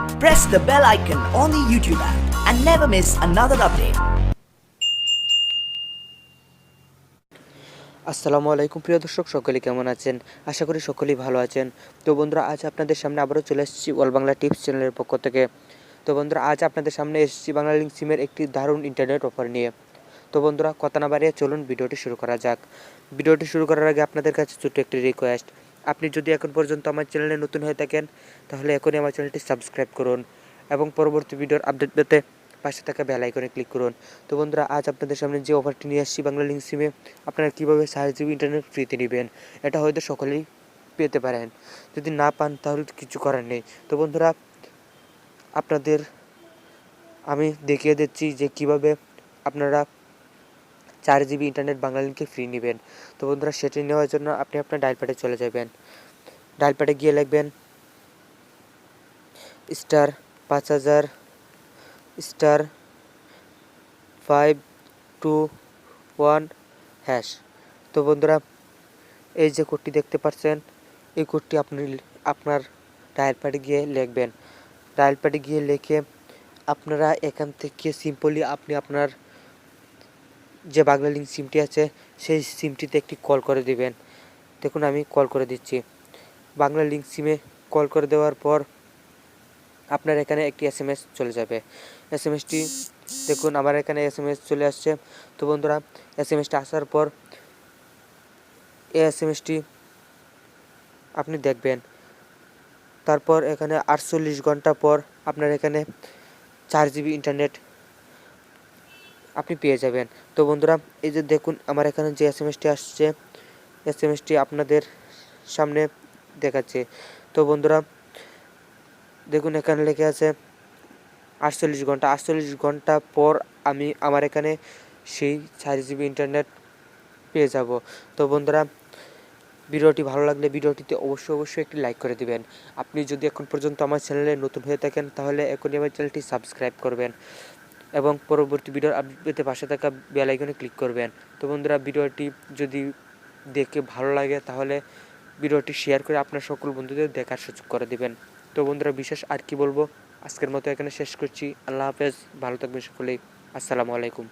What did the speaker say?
Press the bell icon on the YouTube app and never miss another update. আসসালামু আলাইকুম প্রিয় দর্শক, সকলে কেমন আছেন? আশা করি সকলেই ভালো আছেন। তো বন্ধুরা, আজ আপনাদের সামনে আবারও চলে এসেছি অল বাংলা টিপস চ্যানেলের পক্ষ থেকে। তো বন্ধুরা, আজ আপনাদের সামনে এসেছি বাংলালিংক সিমের একটি দারুণ ইন্টারনেট অফার নিয়ে। তো বন্ধুরা, কথা না বাড়িয়ে চলুন ভিডিওটি শুরু করা যাক। ভিডিওটি শুরু করার আগে আপনাদের কাছে ছোট্ট একটি রিকোয়েস্ট, আপনি যদি এখন পর্যন্ত আমার চ্যানেলে নতুন হয়ে থাকেন তাহলে এখনই আমার চ্যানেলটি সাবস্ক্রাইব করুন এবং পরবর্তী ভিডিওর আপডেট পেতে পাশে থাকা বেল আইকনে ক্লিক করুন। তো বন্ধুরা, আজ আপনাদের সামনে যে অফারটি নিয়ে আসছি বাংলালিংক সিমে আপনারা কীভাবে 4 জিবি ইন্টারনেট ফ্রিতে নেবেন, এটা হয়তো সকলেই পেতে পারেন। যদি না পান তাহলে কিছু করার নেই। তো বন্ধুরা, আপনাদের আমি দেখিয়ে দিচ্ছি যে কিভাবে আপনারা 4 জিবি ইন্টারনেট বাংলালিংকে ফ্রি নেবেন। তো বন্ধুরা, সেটি নেওয়ার জন্য আপনি আপনার ডায়াল প্যাডে চলে যাবেন। ডায়াল প্যাডে গিয়ে লিখবেন *5000*521#। তো বন্ধুরা, এই যে কোডটি দেখতে পাচ্ছেন, এই কোডটি আপনি আপনার ডায়াল প্যাডে গিয়ে লিখবেন। ডায়াল প্যাডে গিয়ে লিখে আপনারা এখান থেকে সিম্পলি আপনি আপনার যে বাংলালিংক সিমটি আছে সেই সিমটিতে একটি কল করে দিবেন। দেখুন, আমি কল করে দিচ্ছি। বাংলালিংক সিমে কল করে দেওয়ার পর আপনার এখানে একটি SMS চলে যাবে। SMSটি দেখুন, আমার এখানে SMS চলে আসছে। তো বন্ধুরা, SMSটি আসার পর এই SMSটি আপনি দেখবেন। তারপর এখানে 48 ঘন্টা পর আপনার এখানে 4 জিবি ইন্টারনেট আপনি পেয়ে যাবেন। তো বন্ধুরা, এই যে দেখুন, আমার এখানে যে SMSটি আসছে, SMSটি আপনাদের সামনে দেখাচ্ছে। তো বন্ধুরা, দেখুন এখানে লেখা আছে 48 ঘন্টা পর আমি আমার এখানে সেই 4 জিবি ইন্টারনেট পেয়ে যাব। তো বন্ধুরা, ভিডিওটি ভালো লাগলে ভিডিওটিতে অবশ্যই একটি লাইক করে দিবেন। আপনি যদি এখন পর্যন্ত আমার চ্যানেলে নতুন হয়ে থাকেন তাহলে এখনই আমার চ্যানেলটি সাবস্ক্রাইব করবেন এবং পরবর্তী ভিডিওর আপডেট পেতে পাশে থাকা বেল আইকনে ক্লিক করবেন। তো বন্ধুরা, ভিডিওটি যদি দেখে ভালো লাগে তাহলে ভিডিওটি শেয়ার করে আপনার সকল বন্ধুদের দেখার সুযোগ করে দিবেন। তো বন্ধুরা, বিশেষ আর কি বলবো, আজকের মতো এখানে শেষ করছি। আল্লাহ হাফেজ, ভালো থাকবেন সকলেই। আসসালামু আলাইকুম।